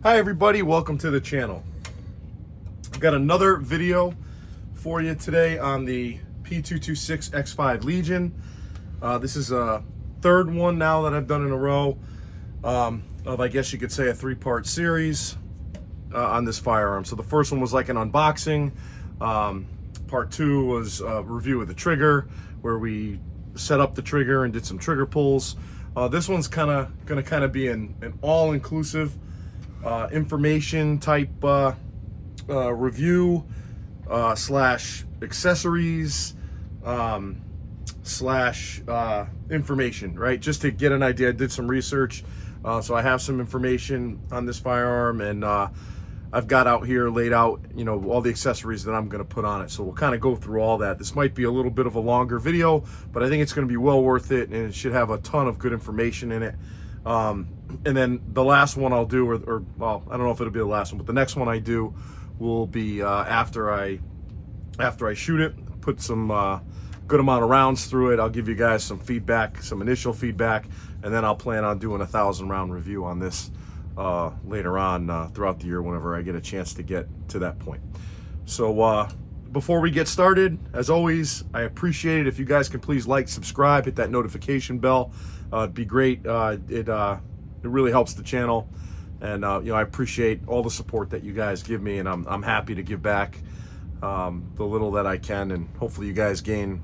Hi everybody, welcome to the channel. I've got another video for you today on the P226 X5 Legion. This is a third one now that I've done in a row of, I guess you could say, a three-part series on this firearm. So the first one was like an unboxing. Part two was a review of the trigger, where we set up the trigger and did some trigger pulls. This one's gonna be an all-inclusive information type review slash accessories slash information, right? Just to get an idea. I did some research, so I have some information on this firearm, and I've got out here laid out, you know, all the accessories that I'm going to put on it. So we'll kind of go through all that. This might be a little bit of a longer video, but I think it's going to be well worth it, and it should have a ton of good information in it. And then the last one I'll do, or well, I don't know if it'll be the last one, but the next one I do will be after I shoot it, put some good amount of rounds through it. I'll give you guys some feedback, some initial feedback, and then I'll plan on doing a 1,000-round review on this later on throughout the year whenever I get a chance to get to that point. So before we get started, as always, I appreciate it if you guys can please like, subscribe, hit that notification bell. It'd be great. It really helps the channel, and you know, I appreciate all the support that you guys give me, and I'm happy to give back the little that I can, and hopefully you guys gain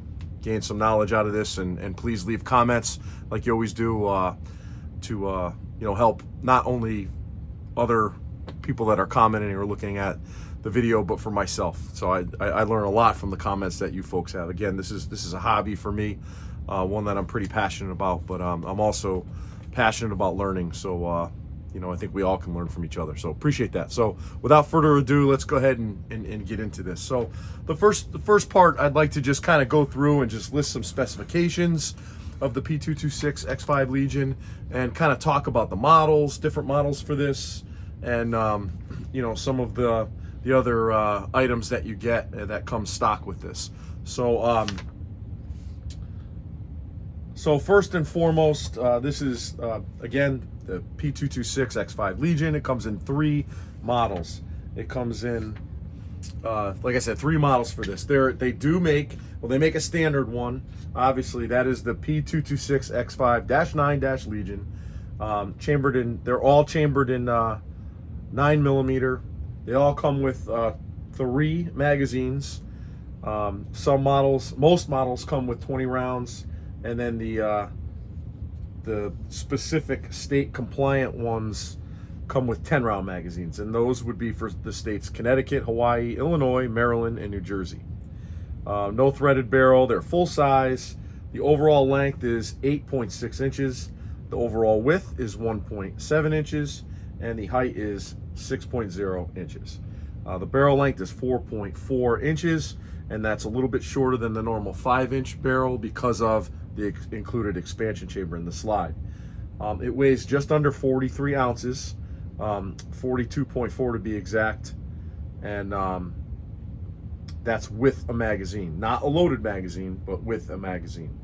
some knowledge out of this. And please leave comments like you always do to you know, help not only other people that are commenting or looking at the video, but for myself. So I learn a lot from the comments that you folks have. Again, this is a hobby for me, one that I'm pretty passionate about, but I'm also passionate about learning. So you know, I think we all can learn from each other, so appreciate that. So without further ado, let's go ahead and get into this. So the first part, I'd like to just kind of go through and just list some specifications of the P226 X5 Legion, and kind of talk about the models, different models for this, and you know, some of the other items that you get that come stock with this. So first and foremost, this is again the P226 X5 Legion. It comes in 3 models. It comes in like I said, 3 models for this. They make a standard one. Obviously, that is the P226 X5-9 Legion. They're all chambered in 9mm. They all come with 3 magazines. Most models come with 20 rounds, and then the specific state compliant ones come with 10-round magazines, and those would be for the states Connecticut, Hawaii, Illinois, Maryland, and New Jersey. No threaded barrel. They're full size. The overall length is 8.6 inches. The overall width is 1.7 inches, and the height is 6.0 inches. The barrel length is 4.4 inches, and that's a little bit shorter than the normal 5-inch barrel because of the included expansion chamber in the slide. It weighs just under 43 ounces, 42.4 to be exact, and that's with a magazine, not a loaded magazine, but with a magazine.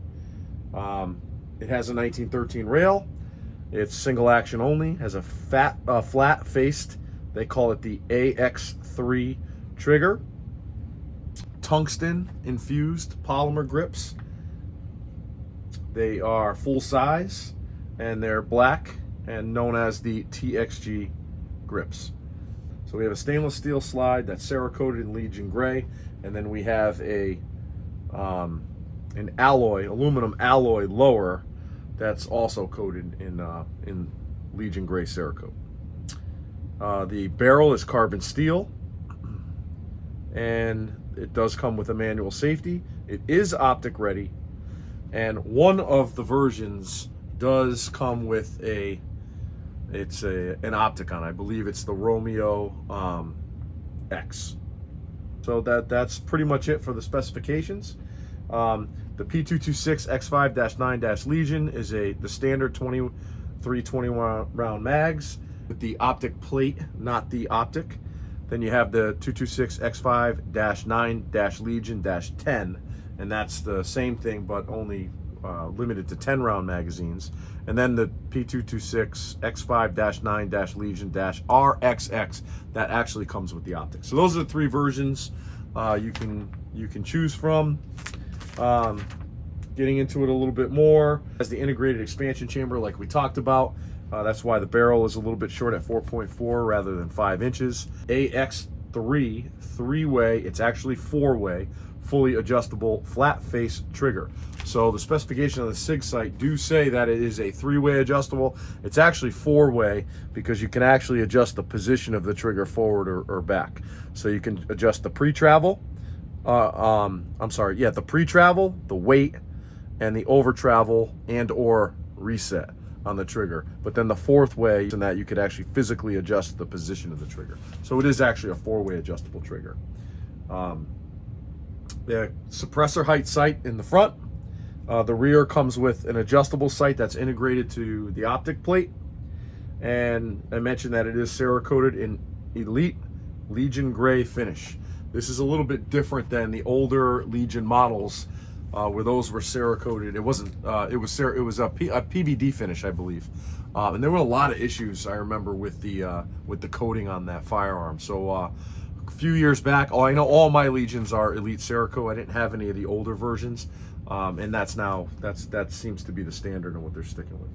It has a 1913 rail. It's single action only, has a flat faced, they call it the AX3 trigger, tungsten infused polymer grips. They are full size, and they're black and known as the TXG grips. So we have a stainless steel slide that's Cerakoted in Legion Gray, and then we have an aluminum alloy lower that's also coated in Legion Gray Cerakote. The barrel is carbon steel, and it does come with a manual safety. It is optic ready, and one of the versions does come with an optic on. I believe it's the Romeo X. So that's pretty much it for the specifications. The P226 X5-9 Legion is the standard 21 round mags with the optic plate, not the optic. Then you have the 226 X5-9 Legion-10, and that's the same thing, but only limited to 10 round magazines. And then the P226 X5-9-Legion-RXX that actually comes with the optic. So those are the 3 versions you can choose from. Getting into it a little bit more, as the integrated expansion chamber like we talked about. That's why the barrel is a little bit short at 4.4 rather than 5 inches. AX3 3-way, it's actually 4-way, fully adjustable flat face trigger. So the specification on the SIG site do say that it is a 3-way adjustable. It's actually 4-way because you can actually adjust the position of the trigger forward or back. So you can adjust the pre-travel, the pre-travel, the weight, and the over travel and or reset on the trigger. But then the 4th way, in that you could actually physically adjust the position of the trigger. So it is actually a 4-way adjustable trigger. The suppressor height sight in the front. The rear comes with an adjustable sight that's integrated to the optic plate. And I mentioned that it is Cerakoted in Elite Legion Gray finish. This is a little bit different than the older Legion models where those were Cerakoted. It wasn't. It was a PVD finish, I believe. And there were a lot of issues I remember with the coating on that firearm. So a few years back, I know all my Legions are Elite Cerakote. I didn't have any of the older versions, and that seems to be the standard and what they're sticking with.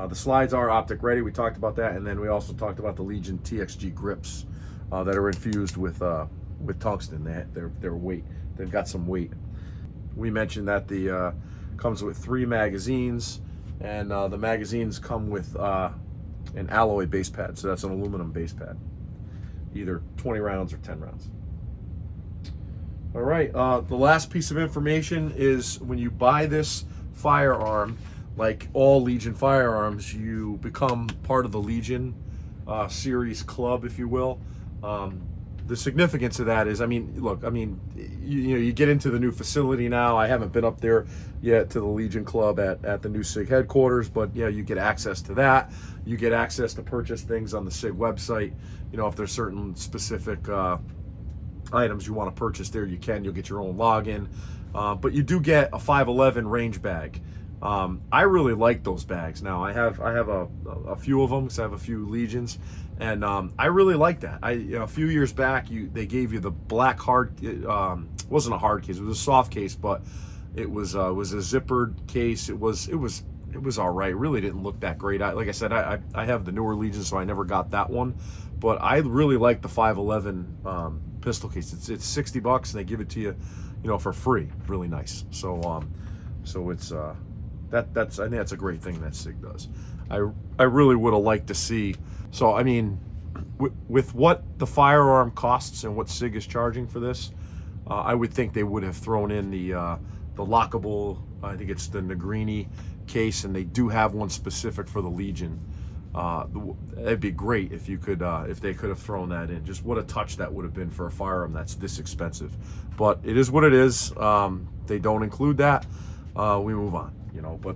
The slides are optic ready. We talked about that, and then we also talked about the Legion TXG grips that are infused with tungsten. Their weight. They've got some weight. We mentioned that the comes with 3 magazines, and the magazines come with an alloy base pad. So that's an aluminum base pad, either 20 rounds or 10 rounds. All right, the last piece of information is when you buy this firearm, like all Legion firearms, you become part of the Legion series club, if you will. The significance of that is, you get into the new facility now. I haven't been up there yet to the Legion Club at the new SIG headquarters, but yeah, you get access to that. You get access to purchase things on the SIG website. If there's certain specific items you want to purchase there, you'll get your own login. But you do get a 511 range bag. I really like those bags. Now I have a few of them because I have a few Legions, and I really like that. A few years back, they gave you the black hard. It wasn't a hard case; it was a soft case, but it was a zippered case. It was all right. It really didn't look that great. Like I said, I have the newer Legion, so I never got that one, but I really like the 511 pistol case. It's $60 and they give it to you, for free. Really nice. So it's I think that's a great thing that SIG does. I really would have liked to see. So with what the firearm costs and what SIG is charging for this, I would think they would have thrown in the lockable. I think it's the Negrini case, and they do have one specific for the Legion. It'd be great if you could, if they could have thrown that in. Just what a touch that would have been for a firearm that's this expensive. But it is what it is. They don't include that. We move on. But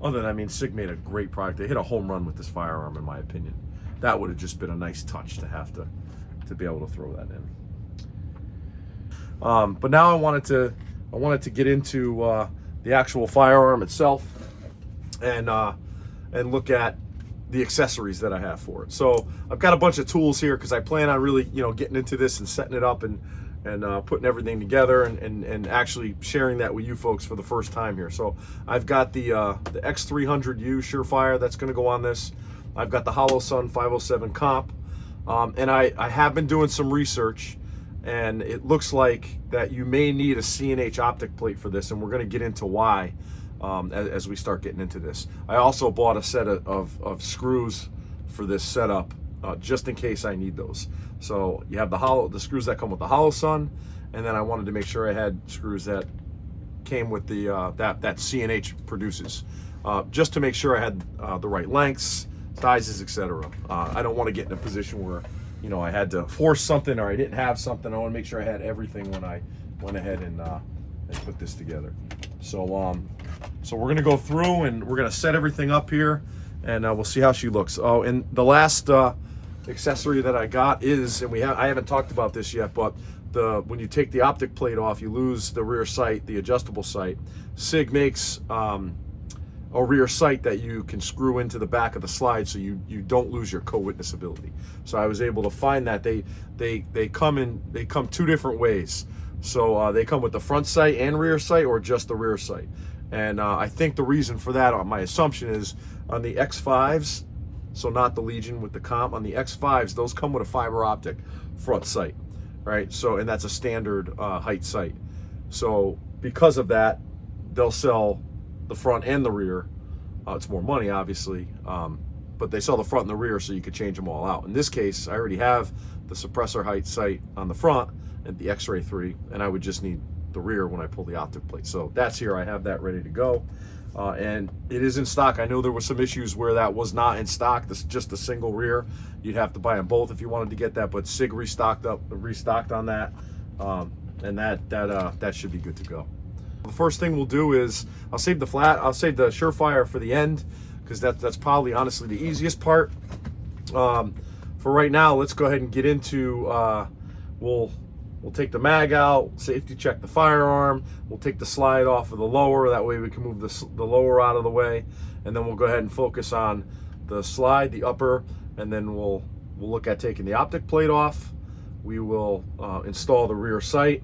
other than SIG made a great product. They hit a home run with this firearm, in my opinion. That would have just been a nice touch to have to be able to throw that in. But now I wanted to get into the actual firearm itself and look at the accessories that I have for it. So I've got a bunch of tools here because I plan on really getting into this and setting it up and putting everything together and actually sharing that with you folks for the first time here. So I've got the X300U Surefire that's going to go on this. I've got the HoloSun 507 Comp, and I have been doing some research, and it looks like that you may need a C&H optic plate for this, and we're going to get into why as we start getting into this. I also bought a set of screws for this setup just in case I need those. So you have the screws that come with the HoloSun, and then I wanted to make sure I had screws that came with the that C&H produces, just to make sure I had the right lengths, sizes, etc. I don't want to get in a position where I had to force something or I didn't have something. I want to make sure I had everything when I went ahead and put this together. So we're gonna go through and we're gonna set everything up here, and we'll see how she looks. Oh, and the last accessory that I got is, and I haven't talked about this yet, but when you take the optic plate off, you lose the rear sight, the adjustable sight. SIG makes a rear sight that you can screw into the back of the slide, so you don't lose your co-witness ability. So I was able to find that they come two different ways. So they come with the front sight and rear sight, or just the rear sight. And I think the reason for that, my assumption is, on the X5s, so not the Legion with the comp, on the X5s, those come with a fiber optic front sight, right? So, and that's a standard height sight. So because of that, they'll sell the front and the rear. It's more money, obviously, but they sell the front and the rear, so you could change them all out. In this case, I already have the suppressor height sight on the front and the X-Ray 3, and I would just need the rear when I pull the optic plate. So that's here. I have that ready to go, and it is in stock. I know there were some issues where that was not in stock. This is just a single rear. You'd have to buy them both if you wanted to get that, but SIG restocked on that, and that should be good to go. The first thing we'll do is I'll save the Surefire for the end, because that's probably honestly the easiest part. For right now, let's go ahead and get into we'll take the mag out, safety check the firearm, we'll take the slide off of the lower, that way we can move the lower out of the way, and then we'll go ahead and focus on the slide, the upper, and then we'll look at taking the optic plate off. We will install the rear sight,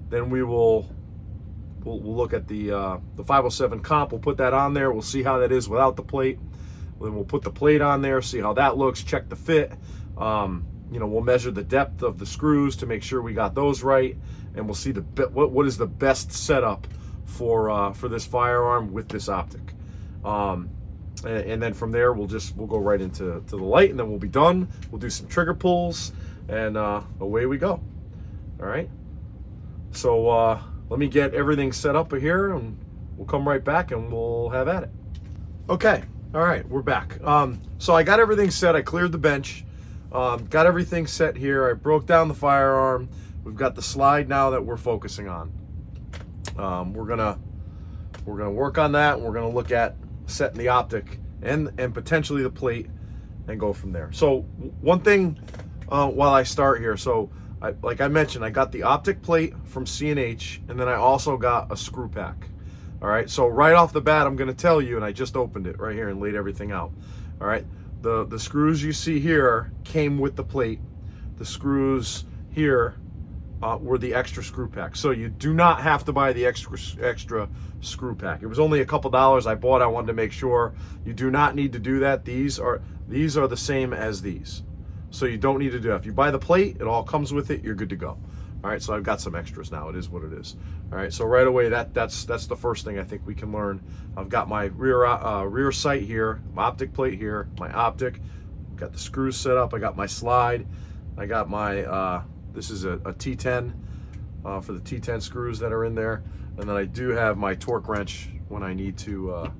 then we'll look at the 507 comp. We'll put that on there. We'll see how that is without the plate. Then we'll put the plate on there, see how that looks, check the fit. We'll measure the depth of the screws to make sure we got those right, and we'll see what is the best setup for this firearm with this optic. And then from there, we'll go right into the light, and then we'll be done. We'll do some trigger pulls, and away we go. All right. So let me get everything set up here, and we'll come right back and we'll have at it. Okay, all right, we're back. So I got everything set. I cleared the bench, got everything set here. I broke down the firearm. We've got the slide now that we're focusing on. We're gonna work on that, and we're gonna look at setting the optic and potentially the plate, and go from there. So one thing while I start here, so like I mentioned, I got the optic plate from C&H, and then I also got a screw pack. All right, so right off the bat, I'm going to tell you, and I just opened it right here and laid everything out. All right, the screws you see here came with the plate. The screws here were the extra screw pack. So you do not have to buy the extra screw pack. It was only a couple dollars I bought. I wanted to make sure. You do not need to do that. These are the same as these. So you don't need to do that. If you buy the plate, it all comes with it, you're good to go. All right, so I've got some extras now. It is what it is. All right, so right away, that's the first thing I think we can learn. I've got my rear sight here, my optic plate here, my optic. Got the screws set up. I got my slide. I got my, this is a T10 for the T10 screws that are in there. And then I do have my torque wrench when I need to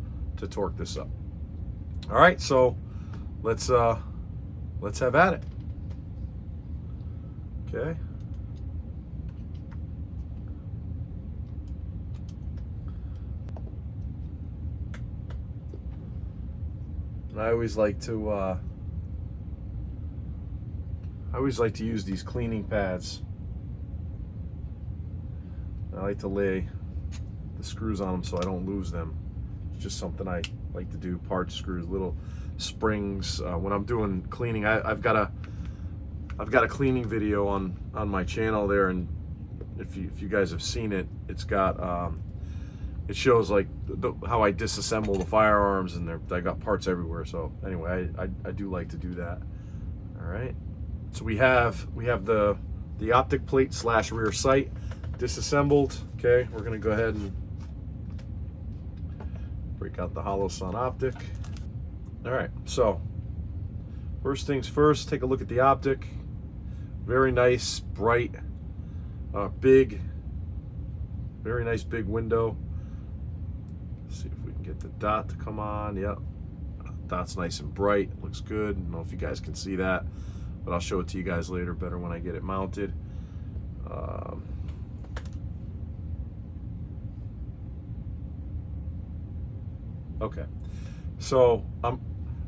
torque this up. All right, so let's have at it. Okay. And I always like to use these cleaning pads. I like to lay the screws on them so I don't lose them. It's just something I like to do. Part screws, little springs. When I'm doing cleaning, I've got a cleaning video on my channel there, and if you guys have seen it, it's got it shows like how I disassemble the firearms, and I got parts everywhere. So anyway, I do like to do that. All right, so we have the optic plate / rear sight disassembled. Okay, we're gonna go ahead and break out the Hollow Sun optic. All right, so first things first, take a look at the optic. Very nice, bright, big, very nice big window. Let's see if we can get the dot to come on. Yep, dot's nice and bright, looks good. I don't know if you guys can see that, but I'll show it to you guys later better when I get it mounted. Okay, so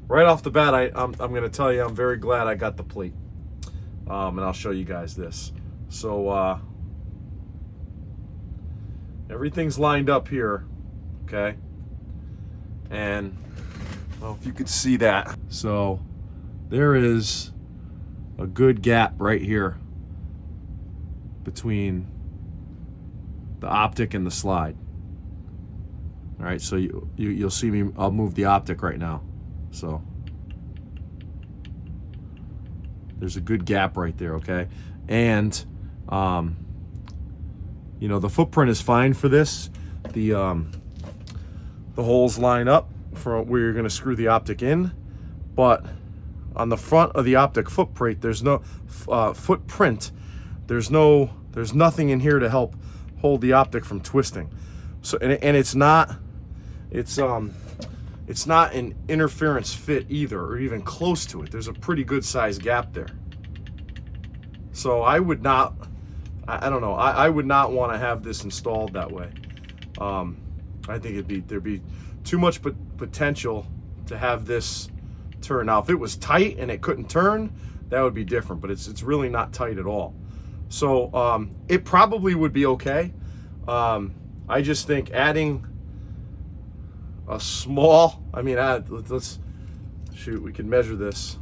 right off the bat, I'm going to tell you I'm very glad I got the plate, and I'll show you guys this. So everything's lined up here, okay? And I don't know if you could see that. So there is a good gap right here between the optic and the slide. All right, so you'll see me, I'll move the optic right now. So there's a good gap right there, okay? And you know, the footprint is fine for this. The holes line up for where you're gonna screw the optic in, but on the front of the optic footprint, there's no there's nothing in here to help hold the optic from twisting. So and it's not an interference fit either, or even close to it. There's a pretty good sized gap there. So I would not, I don't know, I would not want to have this installed that way. I think there'd be too much potential to have this turn. Now, if it was tight and it couldn't turn, that would be different, but it's really not tight at all. So it probably would be okay. I just think adding a small, I mean, let's shoot, we can measure this.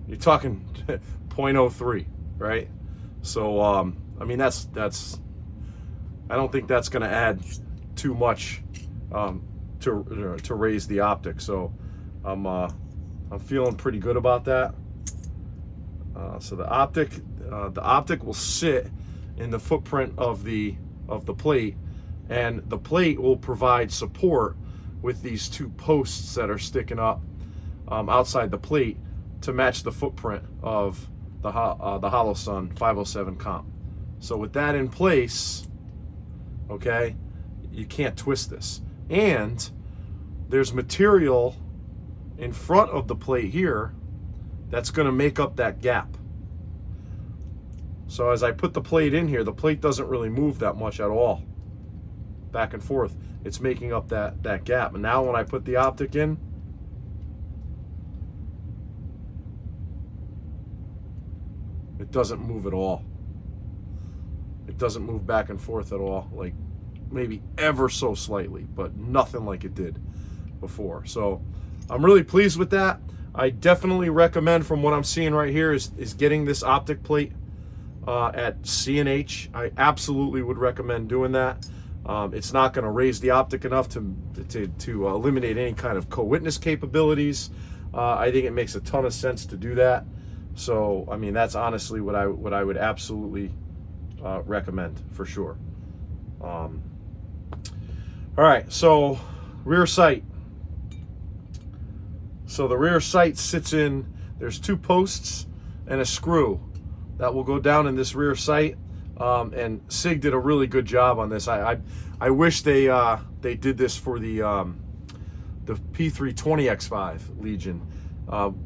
You're talking 0.03, right? So I mean, that's I don't think that's going to add too much to raise the optic. So I'm feeling pretty good about that. So the optic will sit in the footprint of the plate, and the plate will provide support with these two posts that are sticking up outside the plate to match the footprint of the Holosun 507 comp. So with that in place, okay, you can't twist this. And there's material in front of the plate here that's going to make up that gap. So as I put the plate in here, the plate doesn't really move that much at all, back and forth. It's making up that gap. And now when I put the optic in, it doesn't move at all. It doesn't move back and forth at all, like maybe ever so slightly, but nothing like it did before. So I'm really pleased with that. I definitely recommend, from what I'm seeing right here, is getting this optic plate at C&H. I absolutely would recommend doing that. It's not going to raise the optic enough to eliminate any kind of co-witness capabilities. I think it makes a ton of sense to do that. So I mean, that's honestly what I would absolutely recommend for sure. All right, so rear sight. So the rear sight sits in, there's two posts and a screw that will go down in this rear sight. And SIG did a really good job on this. I wish they did this for the P226 XFIVE Legion.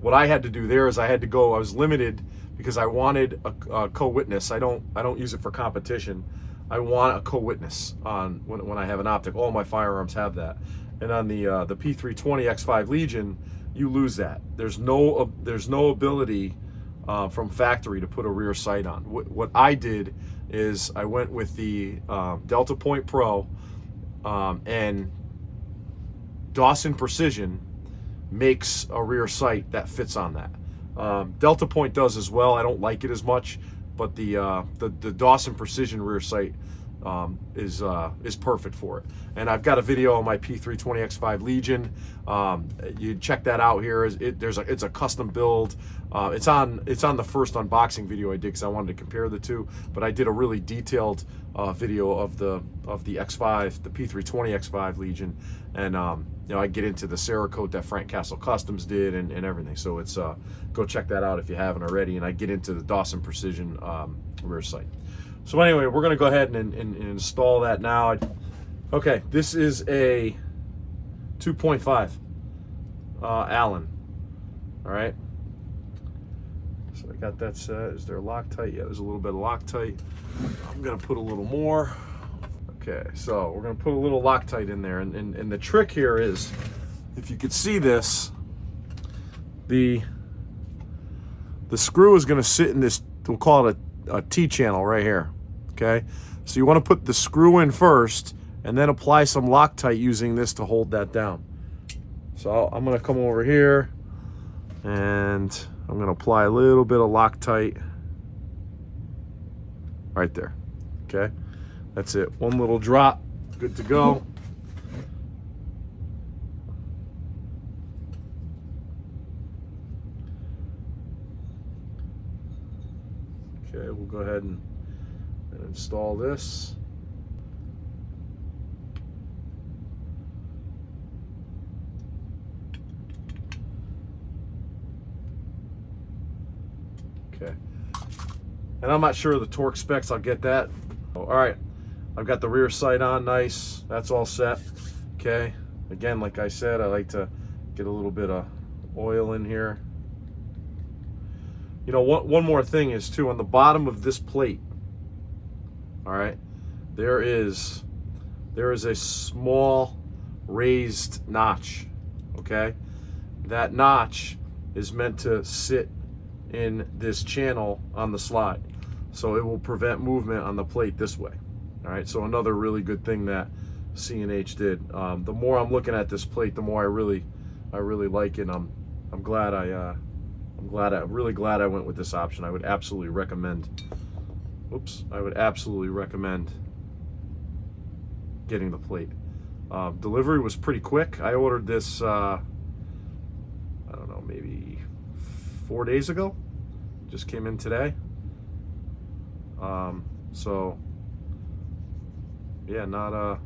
What I had to do there is I was limited because I wanted a co-witness. I don't use it for competition. I want a co-witness on when I have an optic. All my firearms have that. And on the P226 XFIVE Legion, you lose that. There's no ability from factory to put a rear sight on. What I did is I went with the Delta Point Pro, and Dawson Precision makes a rear sight that fits on that. Delta Point does as well. I don't like it as much, but the Dawson Precision rear sight is perfect for it. And I've got a video on my P226 XFIVE Legion. You check that out here. It's a custom build. It's on the first unboxing video I did because I wanted to compare the two. But I did a really detailed video of the XFIVE, the P226 XFIVE Legion, and you know, I get into the Cerakote that Frank Castle Customs did and everything. So it's go check that out if you haven't already. And I get into the Dawson Precision rear sight. So anyway, we're gonna go ahead and install that now. Okay, this is a 2.5 Allen. All right. So I got that set. Is there Loctite? Yeah, there's a little bit of Loctite. I'm gonna put a little more. Okay, so we're gonna put a little Loctite in there, and the trick here is, if you could see this, the screw is gonna sit in this, we'll call it a T-channel right here, okay? So you wanna put the screw in first, and then apply some Loctite using this to hold that down. So I'm gonna come over here, and I'm gonna apply a little bit of Loctite right there, okay? That's it, one little drop, good to go. Okay, we'll go ahead and install this. Okay, and I'm not sure of the torque specs, I'll get that. All right, I've got the rear sight on, nice, that's all set. Okay, again, like I said, I like to get a little bit of oil in here. You know, one more thing is too, on the bottom of this plate, all right, there is a small raised notch, okay? That notch is meant to sit in this channel on the slide, so it will prevent movement on the plate this way. All right, so another really good thing that C&H did. The more I'm looking at this plate, the more I really like it. I'm really glad I went with this option. I would absolutely recommend. Oops, I would absolutely recommend getting the plate. Delivery was pretty quick. I ordered this, I don't know, maybe 4 days ago. Just came in today. So yeah, not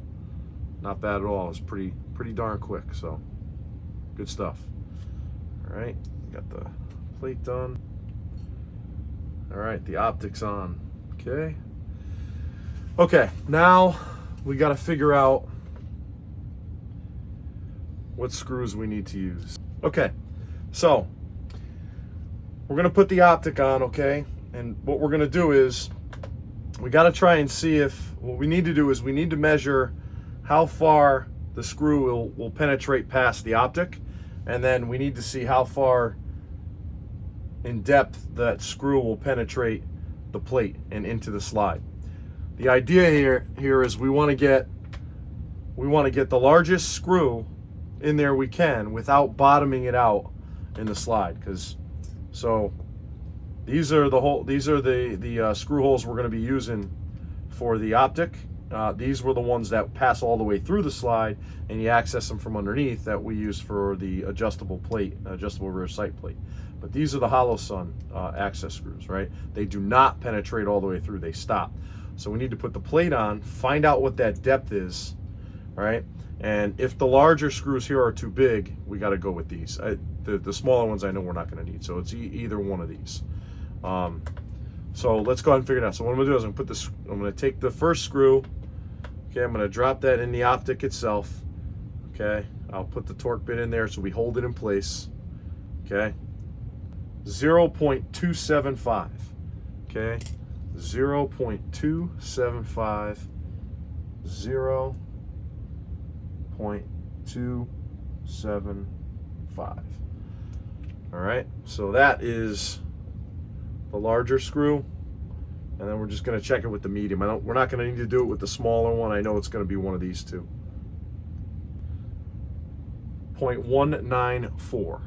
bad at all. It was pretty darn quick. So good stuff. All right, got the plate done. All right, the optic's on. Okay, now we got to figure out what screws we need to use. Okay, so we're gonna put the optic on, okay? And what we're gonna do is we got to try and see if, what we need to do is we need to measure how far the screw will penetrate past the optic, and then we need to see how far in depth that screw will penetrate the plate and into the slide. The idea here is we want to get the largest screw in there we can without bottoming it out in the slide, because so these are the screw holes we're going to be using for the optic. These were the ones that pass all the way through the slide, and you access them from underneath, that we use for the adjustable plate, adjustable rear sight plate. But these are the hollow sun access screws, right? They do not penetrate all the way through, they stop. So we need to put the plate on, find out what that depth is, right? And if the larger screws here are too big, we got to go with these. The smaller ones I know we're not going to need, so it's either one of these. So let's go ahead and figure it out. So what I'm going to do is I'm going to take the first screw. Okay, I'm going to drop that in the optic itself. Okay, I'll put the torque bit in there so we hold it in place. Okay, 0.275. Okay, 0.275. 0.275. All right, so that is the larger screw, and then we're just going to check it with the medium. We're not going to need to do it with the smaller one. I know it's going to be one of these two. 0.194.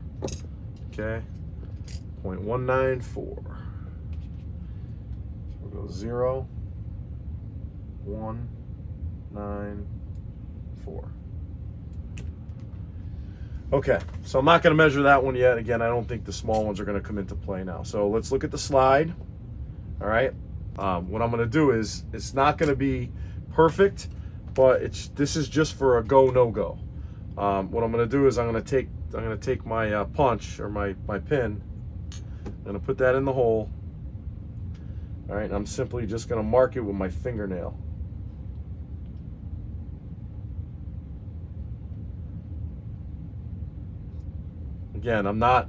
Okay, 0.194. We'll go 0, 1, 9, 4. Okay, so I'm not going to measure that one yet. Again, I don't think the small ones are going to come into play now. So let's look at the slide. All right. What I'm going to do is, it's not going to be perfect, but this is just for a go no go. What I'm going to do is I'm going to take my punch, or my pin. I'm going to put that in the hole. All right, and I'm simply just going to mark it with my fingernail. Again, I'm not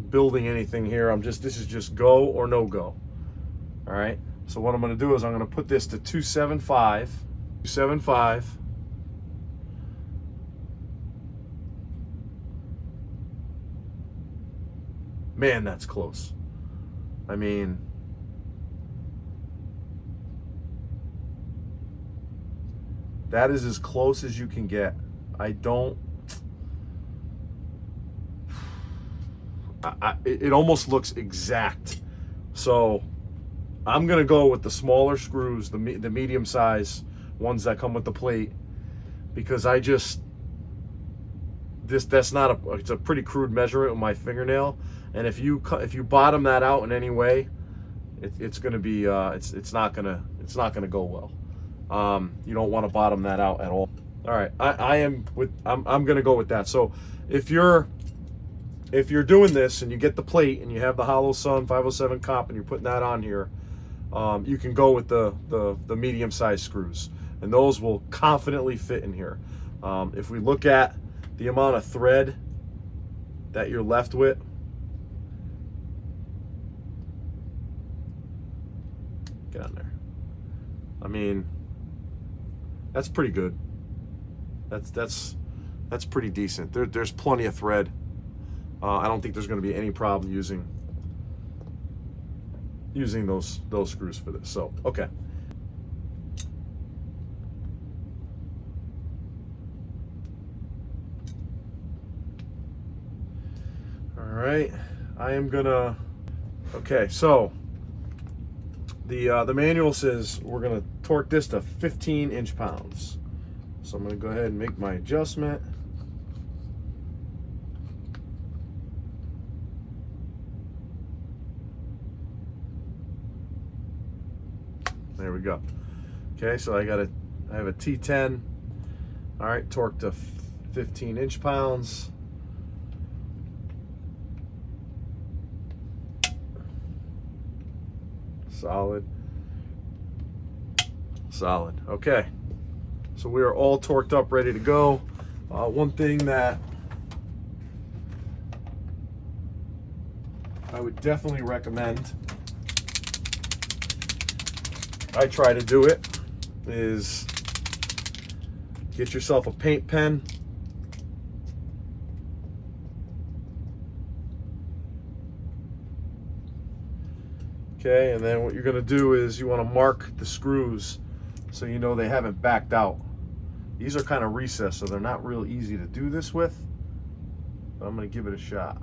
building anything here. This is just go or no go. All right. So what I'm going to do is I'm going to put this to 275. 275. Man, that's close. I mean, that is as close as you can get. It almost looks exact. So I'm gonna go with the smaller screws, the medium size ones that come with the plate, because that's not it's a pretty crude measurement with my fingernail, and if you bottom that out in any way, it's gonna be it's not gonna go well. You don't want to bottom that out at all. All right, I'm gonna go with that. So if you're doing this and you get the plate and you have the Hollow Sun 507 comp and you're putting that on here, you can go with the medium sized screws, and those will confidently fit in here. If we look at the amount of thread that you're left with, get on there. I mean, that's pretty good. That's pretty decent. There's plenty of thread. I don't think there's going to be any problem using those screws for this. So, okay. All right, I am gonna. Okay, so the manual says we're gonna torque this to 15 inch-pounds. So I'm gonna go ahead and make my adjustment. There we go. Okay, so I have a T10. All right, torque to 15 inch-pounds. Solid. Okay, so we are all torqued up, ready to go. One thing that I would definitely recommend, I try to do it, is get yourself a paint pen. Okay, and then what you're gonna do is you wanna mark the screws so you know they haven't backed out. These are kind of recessed, so they're not real easy to do this with, but I'm gonna give it a shot.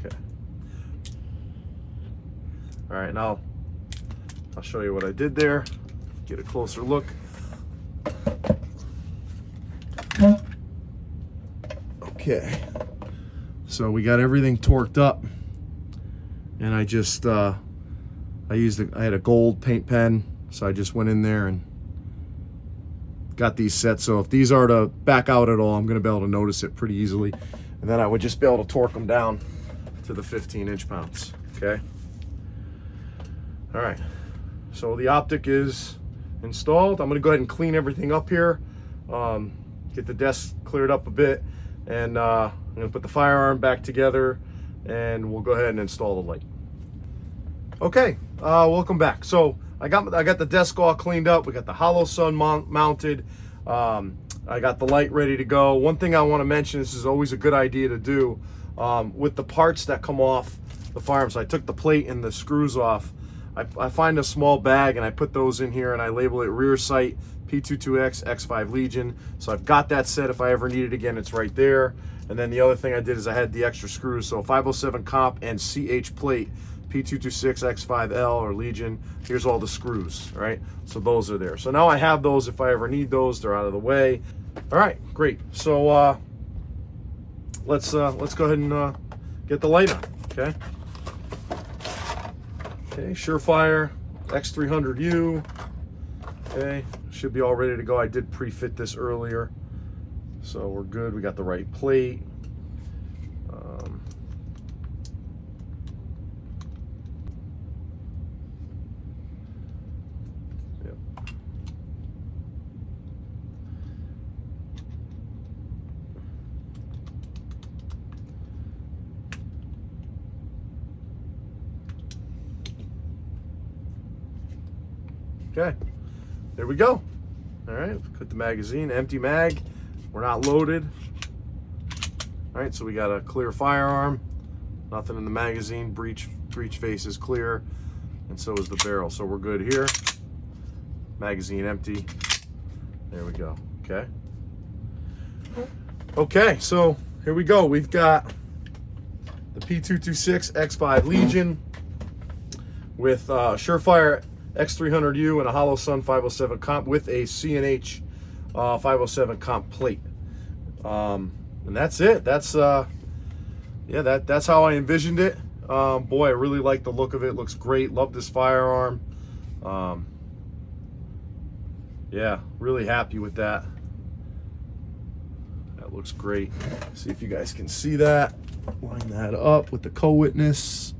Okay. All right, now I'll show you what I did there. Get a closer look. Okay, so we got everything torqued up, and I just I had a gold paint pen, so I just went in there and got these set. So if these are to back out at all, I'm going to be able to notice it pretty easily, and then I would just be able to torque them down to the 15 inch-pounds. Okay. All right. So the Optic is installed. I'm going to go ahead and clean everything up here, get the desk cleared up a bit, and I'm going to put the Firearm back together, and we'll go ahead and install the light. Okay, welcome back. So I got the desk all cleaned up. We got the Hollow Sun mounted. I got the light ready to go. One thing I want to mention, this is always a good idea to do with the parts that come off the Firearm. So I took the plate and the screws off. I find a small bag and I put those in here and I label it rear sight P226 XFIVE Legion. So I've got that set. If I ever need it again, it's right there. And then the other thing I did is I had the extra screws. So 507 comp and CH plate P226 X5L or Legion. Here's all the screws, right? So those are there. So now I have those. If I ever need those, they're out of the way. All right, great. So let's go ahead and get the light on. Okay. Okay, Surefire X300U. Okay, should be all ready to go. I did pre-fit this earlier, so we're good. We got the right plate. Yep. Okay, there we go. All right, put the magazine, empty mag. We're not loaded. All right, so we got a clear firearm. Nothing in the magazine. Breech face is clear, and so is the barrel. So we're good here. Magazine empty. There we go. Okay. Okay, so here we go. We've got the P226 XFIVE Legion with Surefire X300U and a Hollow Sun 507 comp with a C&H 507 comp plate. And that's it. That's yeah, that's how I envisioned it. Boy, I really like the look of it. Looks great. Love this firearm. Yeah, really happy with that. That looks great. See if you guys can see that. Line that up with the co-witness.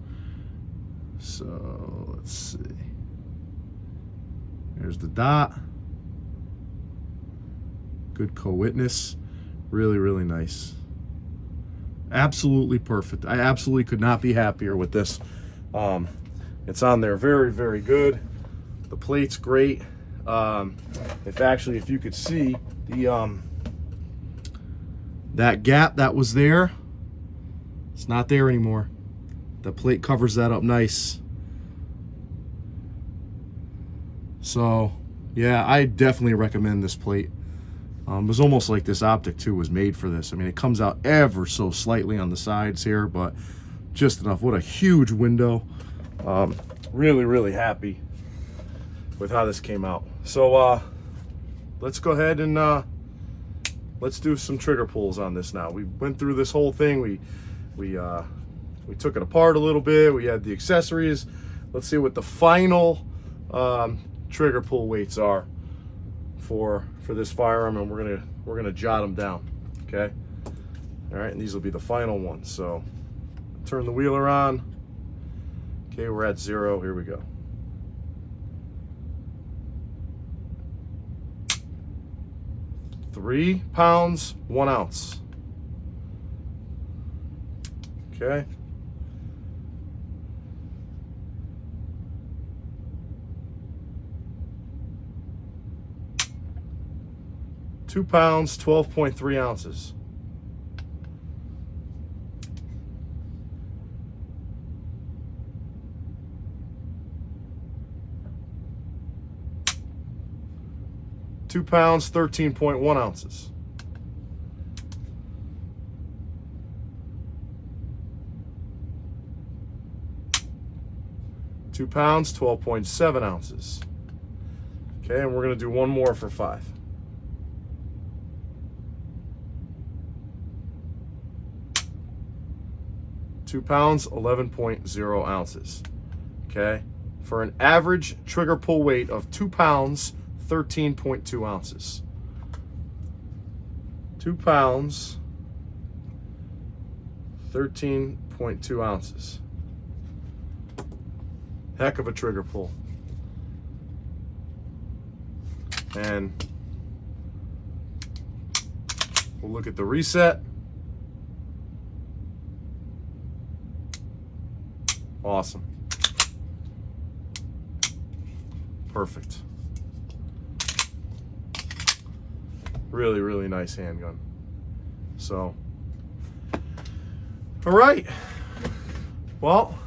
So let's see. There's the dot. Good co-witness. Really, really nice. Absolutely perfect. I absolutely could not be happier with this. It's on there very, very good. The plate's great. If you could see the that gap that was there, it's not there anymore. The plate covers that up nice. So yeah, I definitely recommend this plate. It was almost like this Optic too was made for this. I mean, it comes out ever so slightly on the sides here, but just enough. What a huge window. Really, really happy with how this came out. So let's go ahead and let's do some trigger pulls on this now. We went through this whole thing. We took it apart a little bit. We had the accessories. Let's see what the final trigger pull weights are for this firearm, and we're gonna jot them down. Okay. All right, and these will be the final ones. So turn the wheeler on. Okay, we're at 0. Here we go. £3, 1 ounce. Okay. £2, 12.3 ounces. £2, 13.1 ounces. £2, 12.7 ounces. Okay, and we're gonna do one more for 5. £2, 11.0 ounces. Okay, for an average trigger pull weight of 2 pounds, 13.2 ounces. 2 pounds, 13.2 ounces. Heck of a trigger pull. And we'll look at the reset. Awesome. Perfect. Really, really nice handgun. So, all right. Well,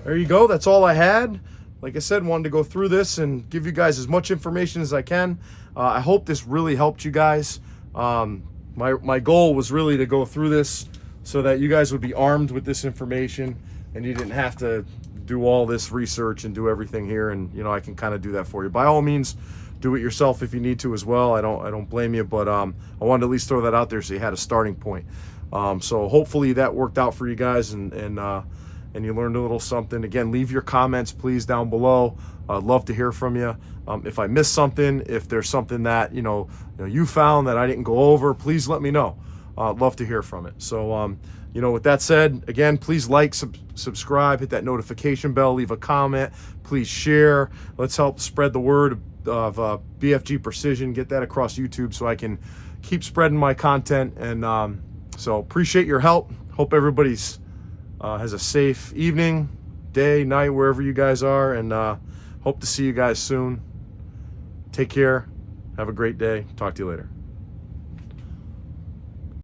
there you go. That's all I had. Like I said, wanted to go through this and give you guys as much information as I can. I hope this really helped you guys. My goal was really to go through this so that you guys would be armed with this information and you didn't have to do all this research and do everything here. And I can kind of do that for you. By all means, do it yourself if you need to as well. I don't blame you, but I wanted to at least throw that out there so you had a starting point. So hopefully that worked out for you guys and you learned a little something. Again, leave your comments please down below. I'd love to hear from you. If I missed something, if there's something that you found that I didn't go over, please let me know. I'd love to hear from it. So with that said, again, please like, subscribe, hit that notification bell, leave a comment, please share. Let's help spread the word of BFG Precision, get that across YouTube so I can keep spreading my content. And so appreciate your help. Hope everybody's has a safe evening, day, night, wherever you guys are, and hope to see you guys soon. Take care. Have a great day. Talk to you later.